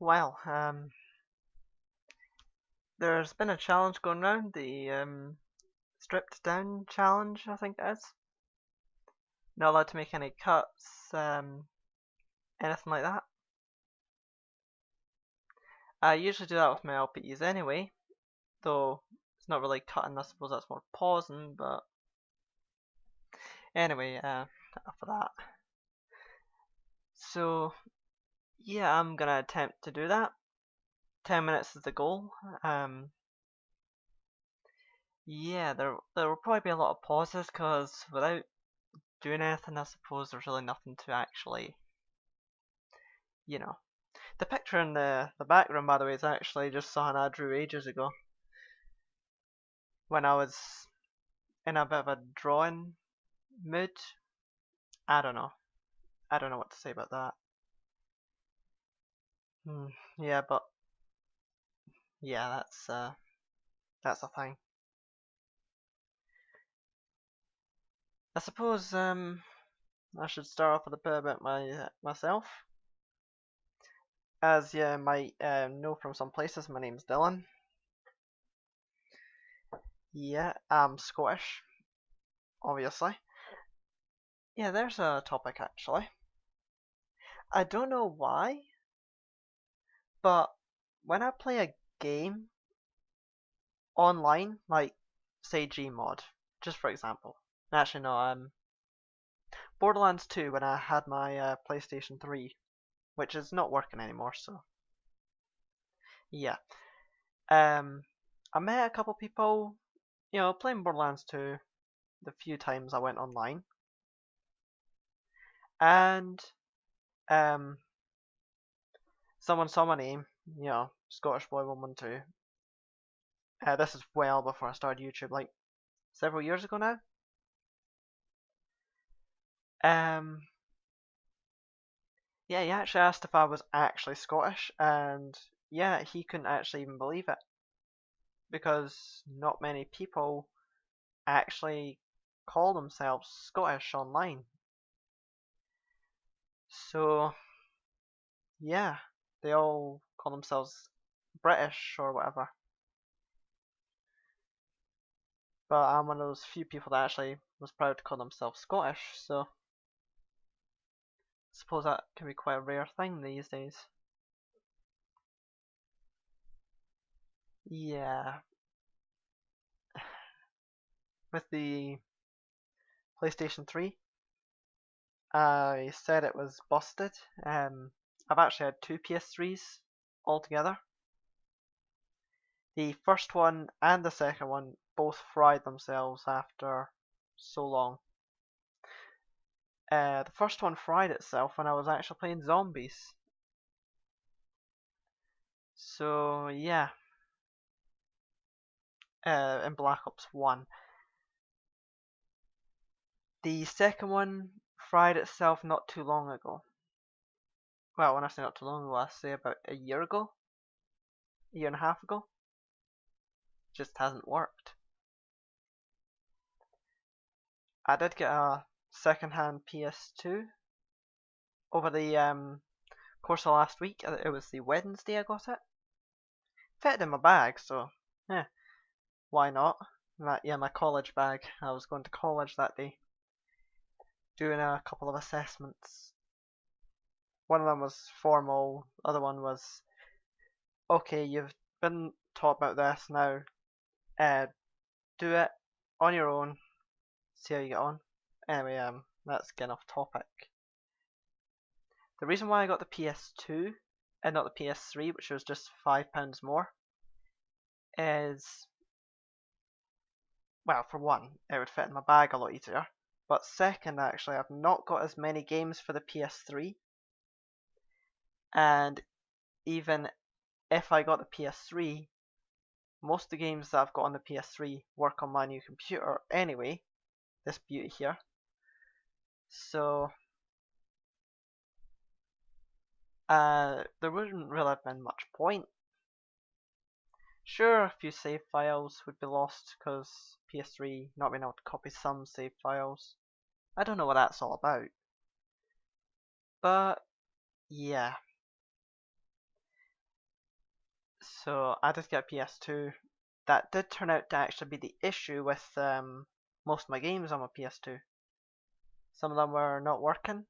Well, there's been a challenge going around, the stripped down challenge, I think it is. Not allowed to make any cuts, anything like that. I usually do that with my LPs anyway, though it's not really cutting, I suppose that's more pausing, but anyway, enough of that. So, yeah, I'm gonna attempt to do that. 10 minutes is the goal. Yeah, there will probably be a lot of pauses because without doing anything, I suppose there's really nothing to actually, you know. The picture in the background, by the way, is actually just something I drew ages ago when I was in a bit of a drawing mood. I don't know. I don't know what to say about that. Hmm, yeah, but yeah, that's a thing. I suppose I should start off with a bit about myself. As you might know from some places, my name's Dylan. Yeah, I'm Scottish, obviously. Yeah, there's a topic actually. I don't know why, but when I play a game online, like say Gmod, just for example. Actually, no, Borderlands 2 when I had my PlayStation 3, which is not working anymore. So yeah, um, I met a couple people, playing Borderlands 2 the few times I went online, and um, someone saw my name, Scottish Boy 112. This is well before I started YouTube, like several years ago now. Um, Yeah, he actually asked if I was actually Scottish, and yeah, he couldn't actually even believe it because not many people actually call themselves Scottish online. So, yeah, they all call themselves British or whatever. But I'm one of those few people that actually was proud to call themselves Scottish, so I suppose that can be quite a rare thing these days. Yeah, with the PlayStation 3, I said it was busted. I've actually had two PS3s altogether. The first one and the second one both fried themselves after so long. The first one fried itself when I was actually playing zombies. So yeah, in Black Ops 1. The second one fried itself not too long ago. Well, when I say not too long ago, I say about a year ago, a year and a half ago. Just hasn't worked. I did get a second-hand PS2 over the course of last week. It was the Wednesday I got it. Fitted in my bag, so yeah, why not? My college bag. I was going to college that day, doing a couple of assessments. One of them was formal. The other one was okay. You've been taught about this now. Uh, do it on your own. See how you get on. Anyway, that's getting off topic. The reason why I got the PS2 and not the PS3, which was just £5 more, is well, for one, it would fit in my bag a lot easier. But second, actually, I've not got as many games for the PS3, and even if I got the PS3, most of the games that I've got on the PS3 work on my new computer anyway. This beauty here. So, there wouldn't really have been much point. Sure, a few save files would be lost because PS3 not being able to copy some save files. I don't know what that's all about. But, yeah. So I did get a PS2. That did turn out to actually be the issue with most of my games on my PS2. Some of them were not working.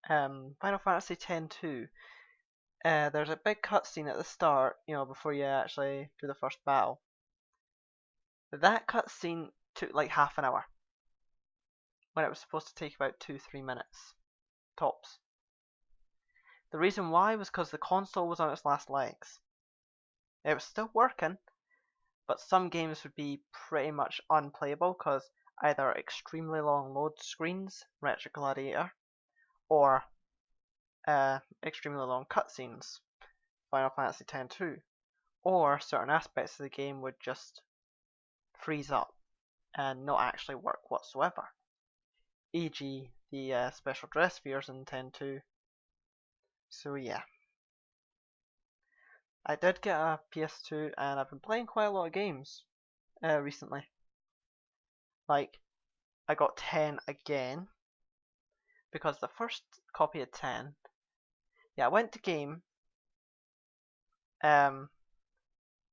Final Fantasy X-2. There's a big cutscene at the start, before you actually do the first battle. That cutscene took like half an hour, when it was supposed to take about 2-3 minutes, tops. The reason why was because the console was on its last legs. It was still working, but some games would be pretty much unplayable because either extremely long load screens, Retro Gladiator, or extremely long cutscenes, Final Fantasy X-2, or certain aspects of the game would just freeze up and not actually work whatsoever, e.g. the special dress spheres in X-2. So yeah, I did get a PS2 and I've been playing quite a lot of games recently. Like, I got 10 again, because the first copy of 10, yeah, I went to game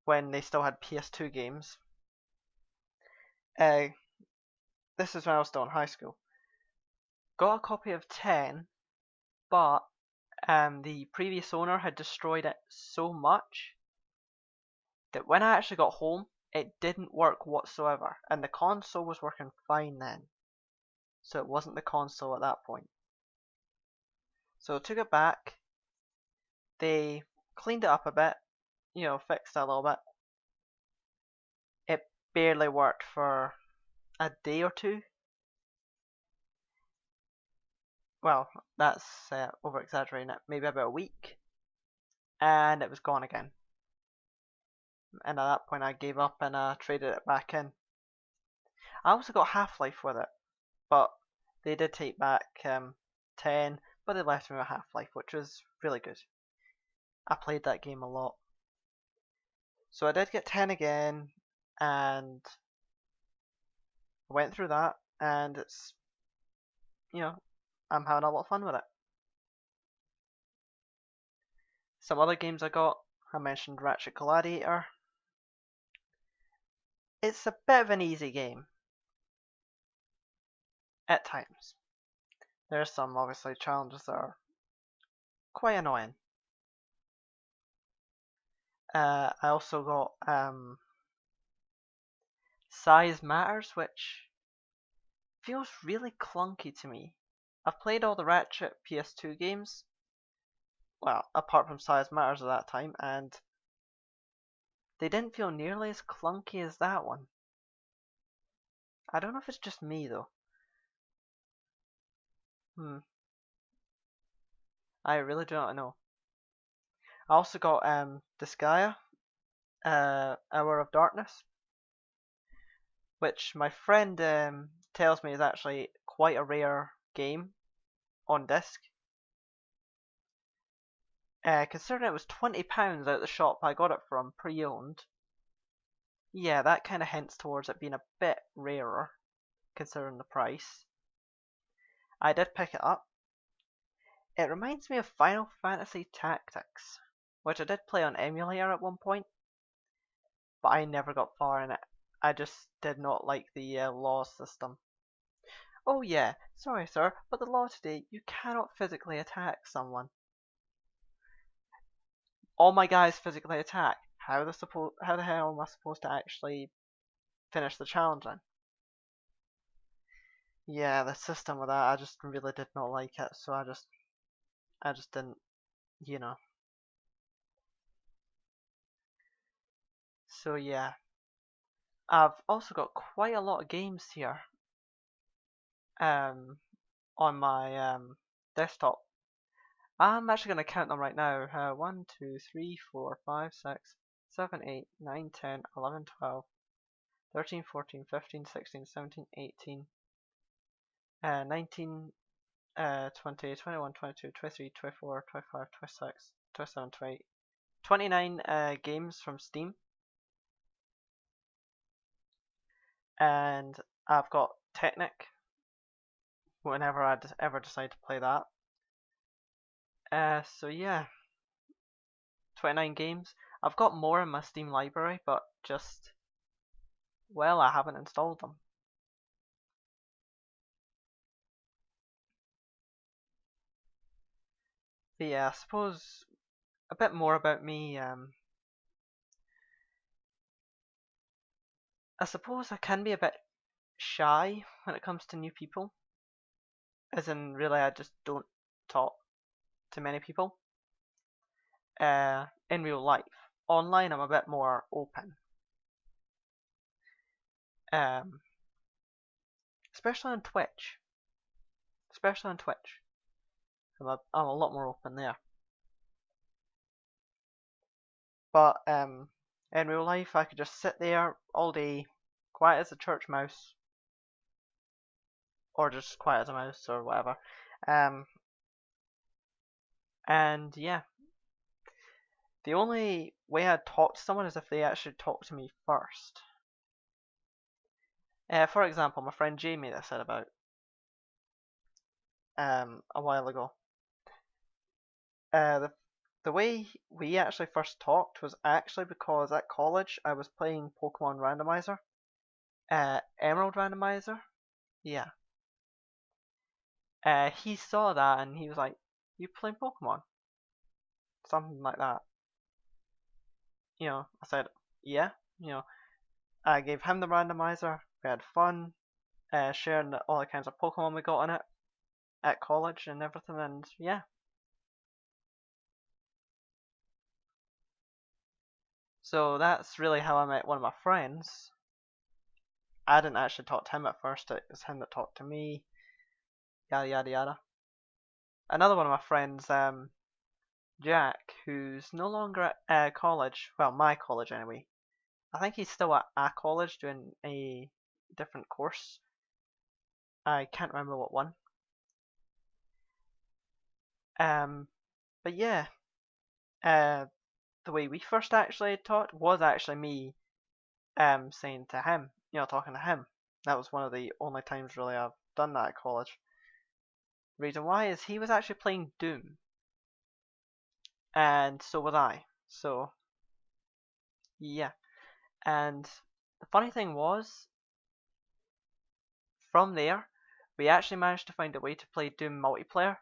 when they still had PS2 games. This is when I was still in high school. Got a copy of 10, but the previous owner had destroyed it so much that when I actually got home, it didn't work whatsoever, and the console was working fine then. So it wasn't the console at that point. So I took it back. They cleaned it up a bit, fixed it a little bit. It barely worked for a day or two. Well, that's over exaggerating it. Maybe about a week, and it was gone again. And at that point, I gave up and traded it back in. I also got Half-Life with it, but they did take back 10, but they left me with Half-Life, which was really good. I played that game a lot. So I did get 10 again, and I went through that, and it's, I'm having a lot of fun with it. Some other games I got, I mentioned Ratchet Gladiator. It's a bit of an easy game at times. There's some obviously challenges that are quite annoying. I also got Size Matters, which feels really clunky to me. I've played all the Ratchet PS2 games, well, apart from Size Matters at that time, and they didn't feel nearly as clunky as that one. I don't know if it's just me though. I really do not know. I also got Disgaea, Hour of Darkness, which my friend tells me is actually quite a rare game on disc. Considering it was £20 out the shop I got it from, pre-owned, yeah, that kind of hints towards it being a bit rarer, considering the price. I did pick it up. It reminds me of Final Fantasy Tactics, which I did play on emulator at one point, but I never got far in it. I just did not like the law system. Oh yeah, sorry sir, but the law today, you cannot physically attack someone. All my guys physically attack. How the hell am I supposed to actually finish the challenge then? Yeah, the system with that, I just really did not like it, so I just didn't, you know. So yeah, I've also got quite a lot of games here, on my desktop. I'm actually going to count them right now. 1, 2, 3, 4, 5, 6, 7, 8, 9, 10, 11, 12, 13, 14, 15, 16, 17, 18, 19, 20, 21, 22, 23, 24, 25, 26, 27, 28, 29 games from Steam. And I've got Technic, whenever I ever decide to play that. So yeah, 29 games. I've got more in my Steam library, but just, well, I haven't installed them. But yeah, I suppose a bit more about me. I suppose I can be a bit shy when it comes to new people, as in really I just don't talk to many people in real life. Online I'm a bit more open, um, especially on Twitch. Especially on Twitch, I'm a lot more open there. But in real life I could just sit there all day, quiet as a church mouse, or just quiet as a mouse or whatever. Um, and yeah, the only way I'd talk to someone is if they actually talk to me first. For example, my friend Jamie that I said about a while ago. The way we actually first talked was actually because at college I was playing Pokemon Randomizer, Emerald Randomizer. Yeah. He saw that and he was like, "You playing Pokemon?" Something like that. I said, "Yeah." I gave him the randomizer. We had fun, sharing all the kinds of Pokemon we got in it at college and everything, and yeah. So that's really how I met one of my friends. I didn't actually talk to him at first, it was him that talked to me, yada yada yada. Another one of my friends, Jack, who's no longer at college, well, my college anyway. I think he's still at a college doing a different course. I can't remember what one. But yeah, uh, the way we first actually talked was actually me saying to him, talking to him. That was one of the only times really I've done that at college. Reason why is he was actually playing Doom, and so was I. So yeah, and the funny thing was, from there, we actually managed to find a way to play Doom multiplayer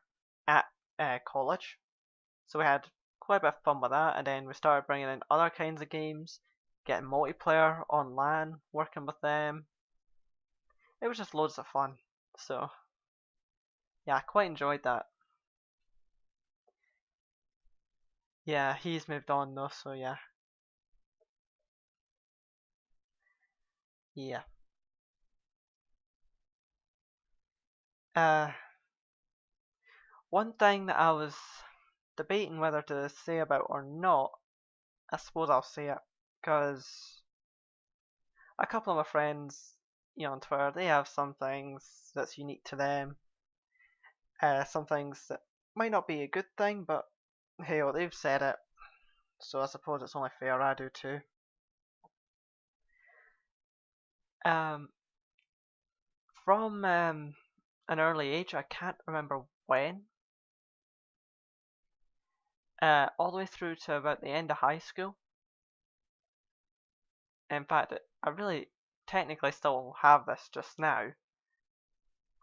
at college. So we had quite a bit of fun with that, and then we started bringing in other kinds of games, getting multiplayer on LAN, working with them. It was just loads of fun. So yeah, I quite enjoyed that. Yeah, he's moved on though, so yeah. Yeah. Uh, One thing that I was debating whether to say about or not, I suppose I'll say it, because a couple of my friends, on Twitter, they have some things that's unique to them. Some things that might not be a good thing, but hey, well, they've said it, so I suppose it's only fair I do too. Um, from an early age, I can't remember when, all the way through to about the end of high school. In fact, I really technically still have this just now,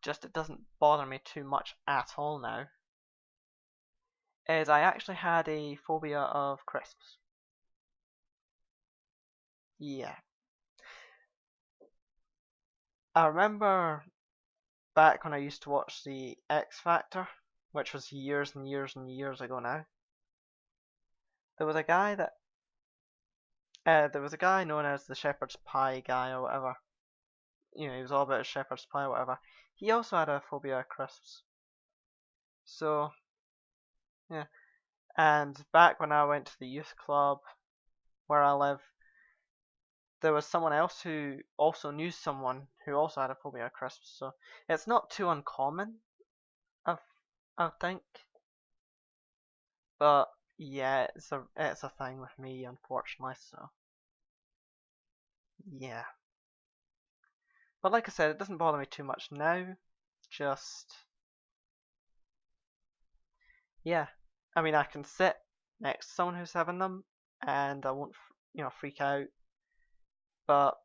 just it doesn't bother me too much at all now, is I actually had a phobia of crisps. Yeah. I remember back when I used to watch the X Factor, which was years and years and years ago now. There was a guy that there was a guy known as the shepherd's pie guy or whatever. He was all about shepherd's pie or whatever. He also had a phobia of crisps. So yeah. And back when I went to the youth club where I live, there was someone else who also knew someone who also had a phobia of crisps. So it's not too uncommon, I I think. But yeah, it's a thing with me, unfortunately. So yeah. But like I said, it doesn't bother me too much now. Just yeah. I mean, I can sit next to someone who's having them, and I won't, freak out. But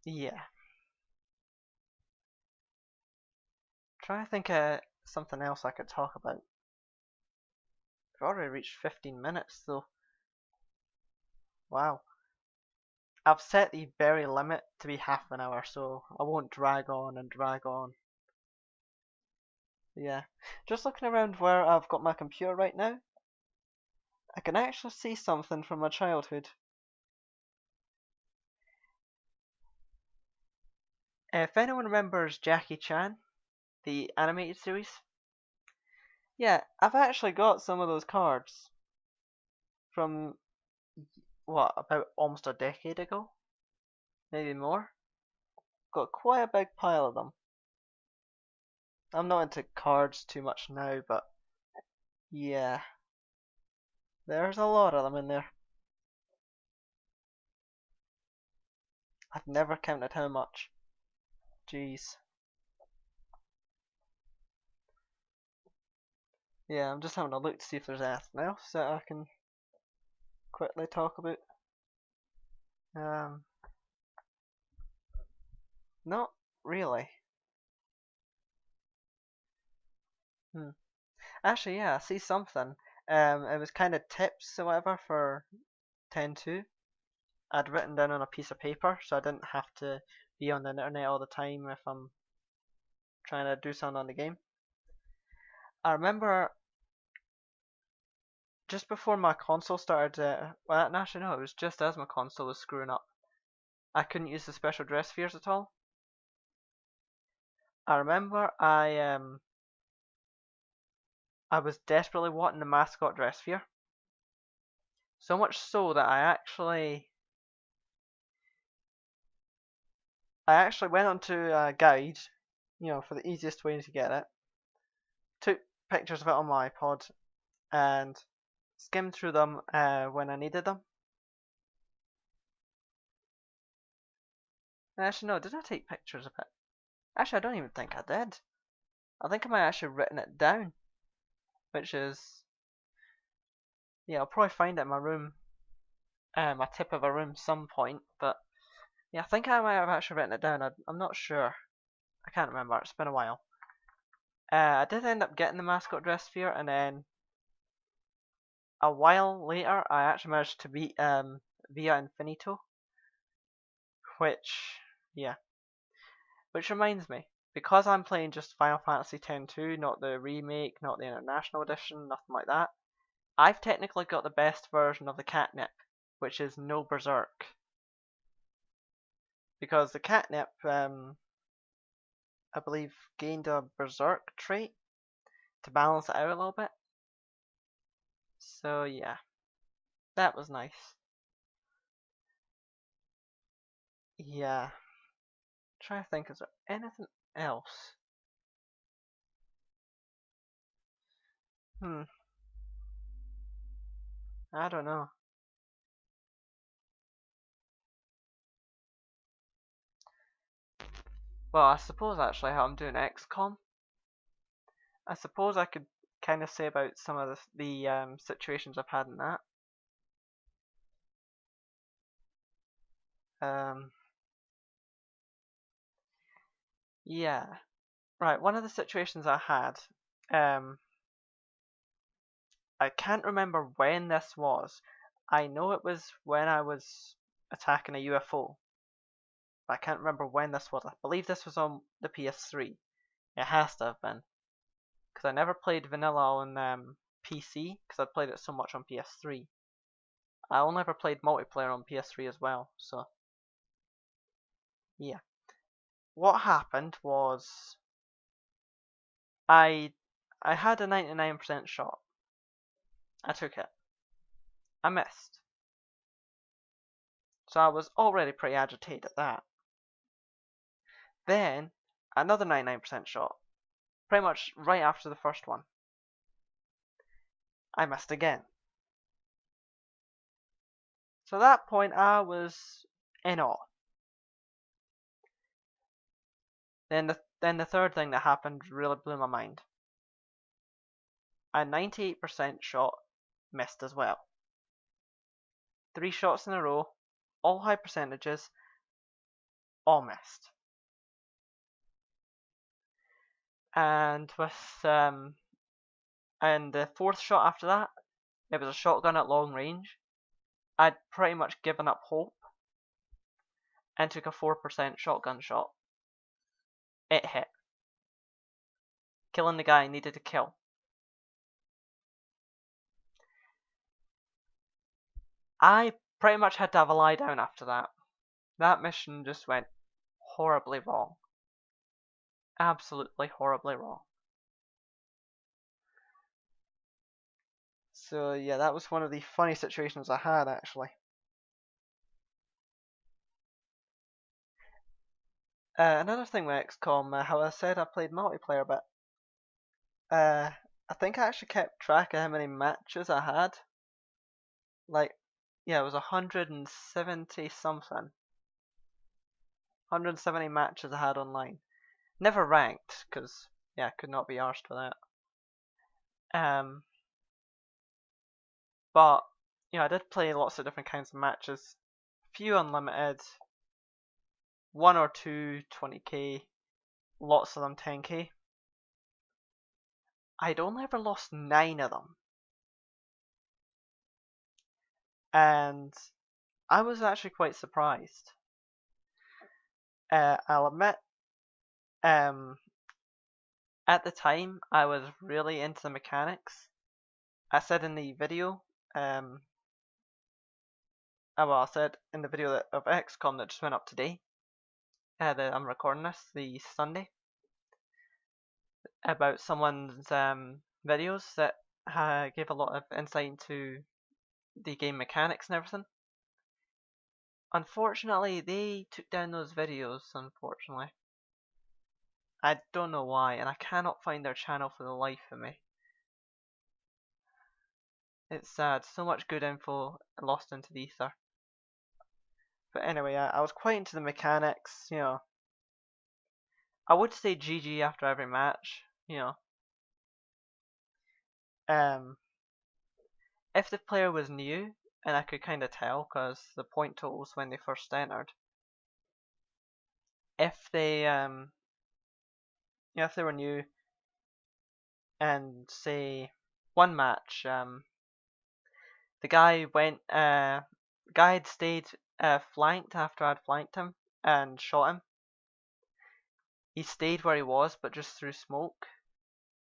yeah, trying to think of something else I could talk about. We've already reached 15 minutes though. Wow. I've set the very limit to be half an hour, so I won't drag on and drag on. Yeah. Just looking around where I've got my computer right now, I can actually see something from my childhood. If anyone remembers Jackie Chan, the animated series, yeah, I've actually got some of those cards from, what, about almost a decade ago? Maybe more? Got quite a big pile of them. I'm not into cards too much now, but yeah, there's a lot of them in there. I've never counted how much. Jeez. Yeah, I'm just having a look to see if there's anything else that I can quickly talk about. Um, Not really. Hmm. Actually, yeah, I see something. It was kind of tips or whatever for 10.2. I'd written down on a piece of paper, so I didn't have to be on the internet all the time if I'm trying to do something on the game. I remember just before my console started, well, actually no, it was just as my console was screwing up. I couldn't use the special dress spheres at all. I remember I was desperately wanting the mascot dress sphere. So much so that I actually went onto a guide, for the easiest way to get it. Took pictures of it on my iPod and skimmed through them when I needed them. Actually, no, did I take pictures of it? Actually, I don't even think I did. I think I might have actually written it down, which is, yeah, I'll probably find it in my room, my tip of a room some point. But yeah, I think I might have actually written it down. I'm not sure. I can't remember. It's been a while. I did end up getting the mascot dress sphere, and then a while later, I actually managed to beat Via Infinito, which, yeah, which reminds me, because I'm playing just Final Fantasy X-2, not the remake, not the International Edition, nothing like that, I've technically got the best version of the catnip, which is no berserk. Because the catnip, I believe, gained a berserk trait to balance it out a little bit. So yeah, that was nice. Yeah, trying to think, is there anything else? Hmm, I don't know. Well, I suppose actually how I'm doing XCOM. I suppose I could kind of say about some of the situations I've had in that. Um, yeah, right. One of the situations I had, um, I can't remember when this was. I know it was when I was attacking a UFO. But I can't remember when this was. I believe this was on the PS3. It has to have been. Because I never played vanilla on PC, because I played it so much on PS3. I only ever played multiplayer on PS3 as well, so yeah. What happened was I I had a 99% shot. I took it. I missed. So I was already pretty agitated at that. Then another 99% shot. Pretty much right after the first one. I missed again. So at that point I was in awe. Then the third thing that happened really blew my mind. A 98% shot missed as well. 3 shots in a row, all high percentages, all missed. And and the 4th shot after that, it was a shotgun at long range. I'd pretty much given up hope and took a 4% shotgun shot. It hit. Killing the guy I needed to kill. I pretty much had to have a lie down after that. That mission just went horribly wrong. Absolutely horribly wrong. So yeah, that was one of the funny situations I had actually. Another thing with XCOM, how I said I played multiplayer, but I think I actually kept track of how many matches I had. Like, yeah, it was 170 something. 170 matches I had online. Never ranked, because, yeah, I could not be arsed for that. But, you know, I did play lots of different kinds of matches. Few unlimited, 1 or 2 20k, lots of them 10k. I'd only ever lost 9 of them. And I was actually quite surprised. I'll admit, at the time, I was really into the mechanics. I said in the video, I said in the video of XCOM that just went up today, that I'm recording this, the Sunday, about someone's videos that gave a lot of insight into the game mechanics and everything. Unfortunately, they took down those videos, unfortunately. I don't know why, and I cannot find their channel for the life of me. It's sad, so much good info lost into the ether. But anyway, I was quite into the mechanics, you know. I would say GG after every match, you know. If the player was new, and I could kind of tell because the point totals when they first entered, if they if they were new and say one match, the guy had stayed flanked after I'd flanked him and shot him. He stayed where he was, but just through smoke.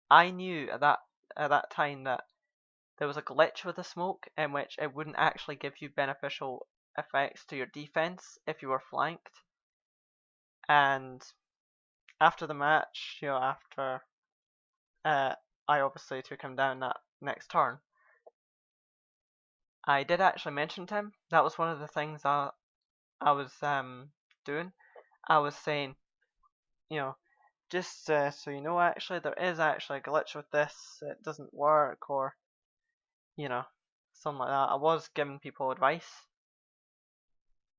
I knew at that time that there was a glitch with the smoke in which it wouldn't actually give you beneficial effects to your defense if you were flanked. And after the match, you know, after I obviously took him down that next turn, I did actually mention to him. That was one of the things I was doing. I was saying, you know, just so you know, actually there is actually a glitch with this. It doesn't work, or you know, something like that. I was giving people advice.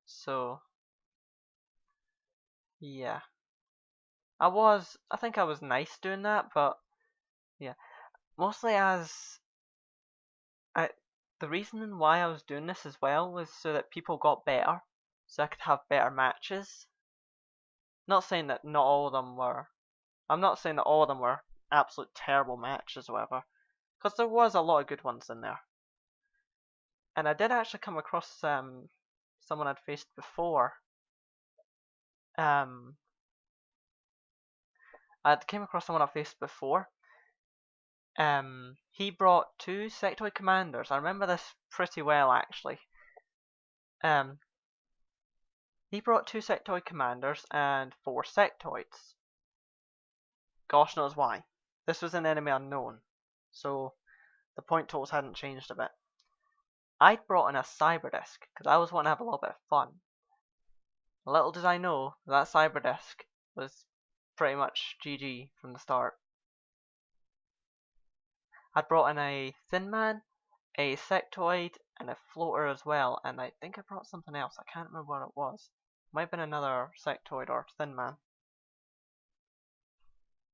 So yeah, I think I was nice doing that, but yeah, mostly the reason why I was doing this as well was so that people got better, so I could have better matches. Not saying that not all of them were. I'm not saying that all of them were absolute terrible matches, or whatever, because there was a lot of good ones in there. And I did actually come across someone I'd faced before. I'd came across someone I faced before. He brought 2 sectoid commanders. I remember this pretty well actually. He brought 2 sectoid commanders and 4 sectoids. Gosh knows why. This was an enemy unknown, so the point totals hadn't changed a bit. I'd brought in a cyberdisk because I was wanting to have a little bit of fun. Little did I know that cyberdisk was pretty much GG from the start. I'd brought in a thin man, a sectoid, and a floater as well, and I think I brought something else. I can't remember what it was. Might have been another sectoid or thin man.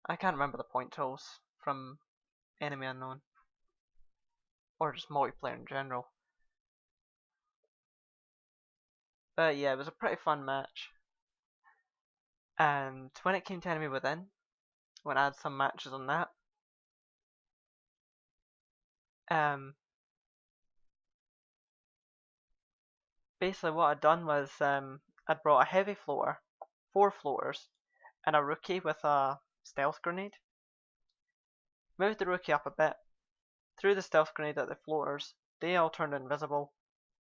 I can't remember the point totals from Enemy Unknown. or just multiplayer in general. But yeah, it was a pretty fun match. And when it came to Enemy Within, when I had some matches on that, basically what I'd done was I'd brought a heavy floater, 4 floaters, and a rookie with a stealth grenade. Moved the rookie up a bit, threw the stealth grenade at the floaters, they all turned invisible,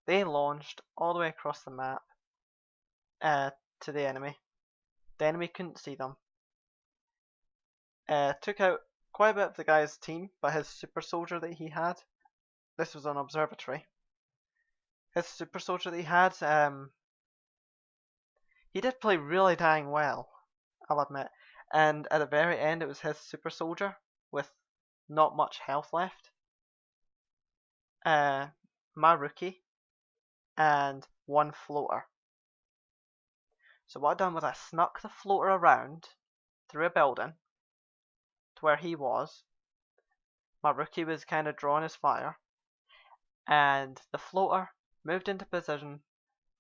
they launched all the way across the map to the enemy. The enemy couldn't see them. Took out quite a bit of the guy's team by his super soldier that he had. This was on observatory. His super soldier that he had, he did play really dang well, I'll admit. And at the very end, it was his super soldier with not much health left. My rookie and 1 floater. So what I done was I snuck the floater around through a building to where he was. My rookie was kind of drawing his fire, and the floater moved into position,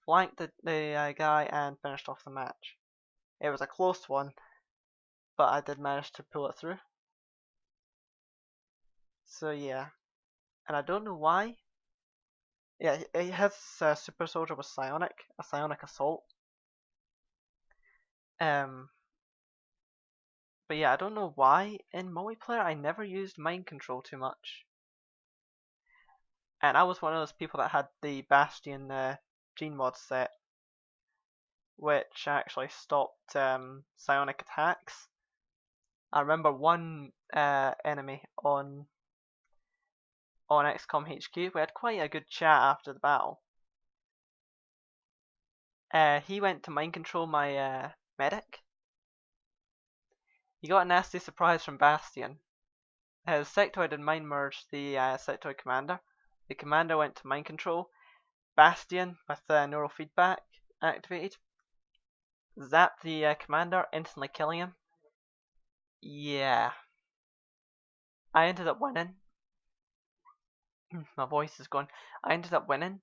flanked the guy, and finished off the match. It was a close one, but I did manage to pull it through. So yeah, and I don't know why. Yeah, his super soldier was psionic, a psionic assault. But yeah, I don't know why in multiplayer I never used mind control too much. And I was one of those people that had the Bastion gene mod set, which actually stopped psionic attacks. I remember one enemy on XCOM HQ. We had quite a good chat after the battle. He went to mind control my medic. He got a nasty surprise from Bastion. His sectoid had mind merged the sectoid commander. The commander went to mind control. Bastion, with neural feedback activated, zapped the commander, instantly killing him. Yeah. I ended up winning. My voice is gone. I ended up winning,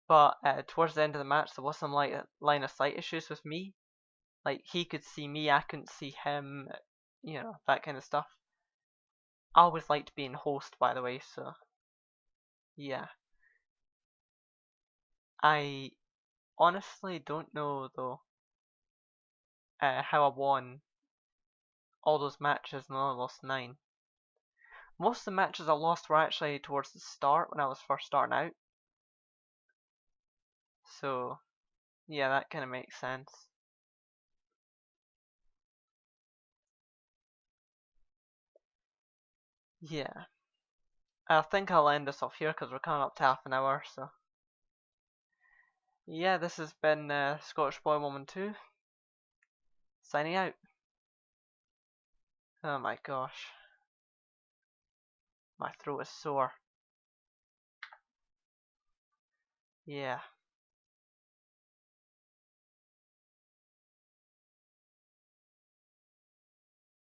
but towards the end of the match there was some line of sight issues with me. Like, he could see me, I couldn't see him, you know, that kind of stuff. I always liked being host, by the way, so yeah. I honestly don't know though how I won all those matches and only lost 9. Most of the matches I lost were actually towards the start when I was first starting out. So yeah, that kind of makes sense. Yeah. I think I'll end this off here because we're coming up to half an hour, so yeah, this has been Scottish Boy Woman 2 signing out. Oh my gosh, my throat is sore. Yeah.